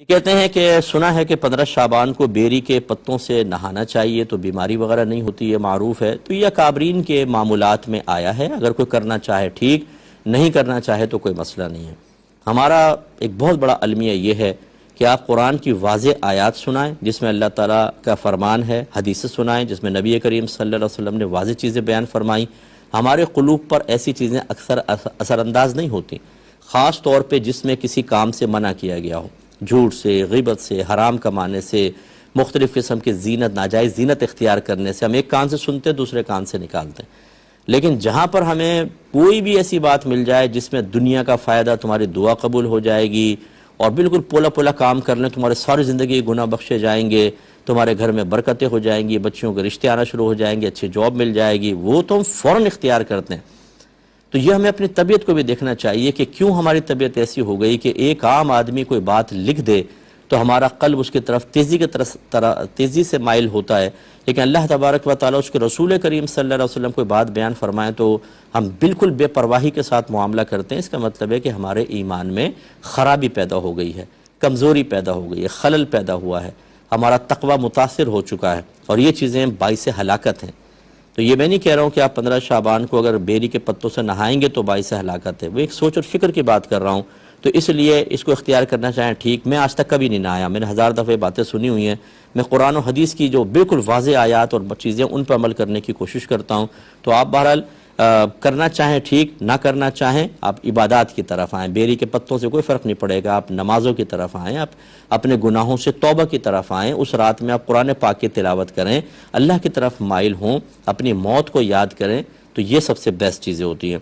یہ کہتے ہیں کہ سنا ہے کہ 15 شعبان کو بیری کے پتوں سے نہانا چاہیے تو بیماری وغیرہ نہیں ہوتی، یہ معروف ہے، تو یہ اکابرین کے معمولات میں آیا ہے، اگر کوئی کرنا چاہے ٹھیک، نہیں کرنا چاہے تو کوئی مسئلہ نہیں ہے۔ ہمارا ایک بہت بڑا المیہ یہ ہے کہ آپ قرآن کی واضح آیات سنائیں جس میں اللہ تعالیٰ کا فرمان ہے، حدیث سنائیں جس میں نبی کریم صلی اللہ علیہ وسلم نے واضح چیزیں بیان فرمائیں۔ ہمارے قلوب پر ایسی چیزیں اکثر اثر انداز نہیں ہوتی، خاص طور پہ جس میں کسی کام سے منع کیا گیا ہو، جھوٹ سے، غیبت سے، حرام کمانے سے، مختلف قسم کی زینت، ناجائز زینت اختیار کرنے سے۔ ہم ایک کان سے سنتے دوسرے کان سے نکالتے ہیں، لیکن جہاں پر ہمیں کوئی بھی ایسی بات مل جائے جس میں دنیا کا فائدہ، تمہاری دعا قبول ہو جائے گی اور بالکل پولا پولا کام کر لیں، تمہارے ساری زندگی گناہ بخشے جائیں گے، تمہارے گھر میں برکتیں ہو جائیں گی، بچوں کے رشتے آنا شروع ہو جائیں گے، اچھی جاب مل جائے گی، وہ تو ہم فوراً اختیار کرتے ہیں۔ تو یہ ہمیں اپنی طبیعت کو بھی دیکھنا چاہیے کہ کیوں ہماری طبیعت ایسی ہو گئی کہ ایک عام آدمی کوئی بات لکھ دے تو ہمارا قلب اس کی طرف تیزی سے مائل ہوتا ہے، لیکن اللہ تبارک و تعالیٰ اس کے رسول کریم صلی اللہ علیہ وسلم کوئی بات بیان فرمائیں تو ہم بالکل بے پرواہی کے ساتھ معاملہ کرتے ہیں۔ اس کا مطلب ہے کہ ہمارے ایمان میں خرابی پیدا ہو گئی ہے، کمزوری پیدا ہو گئی ہے، خلل پیدا ہوا ہے، ہمارا تقوی متاثر ہو چکا ہے، اور یہ چیزیں باعث ہلاکت ہیں۔ تو یہ میں نہیں کہہ رہا ہوں کہ آپ 15 شعبان کو اگر بیری کے پتوں سے نہائیں گے تو باعث ہلاکت ہے، وہ ایک سوچ اور فکر کی بات کر رہا ہوں، تو اس لیے اس کو اختیار کرنا چاہیں ٹھیک۔ میں آج تک کبھی نہیں نہایا، میں نے 1000 دفعہ باتیں سنی ہوئی ہیں، میں قرآن و حدیث کی جو بالکل واضح آیات اور چیزیں ان پر عمل کرنے کی کوشش کرتا ہوں۔ تو آپ بہرحال کرنا چاہیں ٹھیک، نہ کرنا چاہیں آپ عبادات کی طرف آئیں، بیری کے پتوں سے کوئی فرق نہیں پڑے گا، آپ نمازوں کی طرف آئیں، آپ اپنے گناہوں سے توبہ کی طرف آئیں، اس رات میں آپ قرآن پاک کی تلاوت کریں، اللہ کی طرف مائل ہوں، اپنی موت کو یاد کریں، تو یہ سب سے بیسٹ چیزیں ہوتی ہیں۔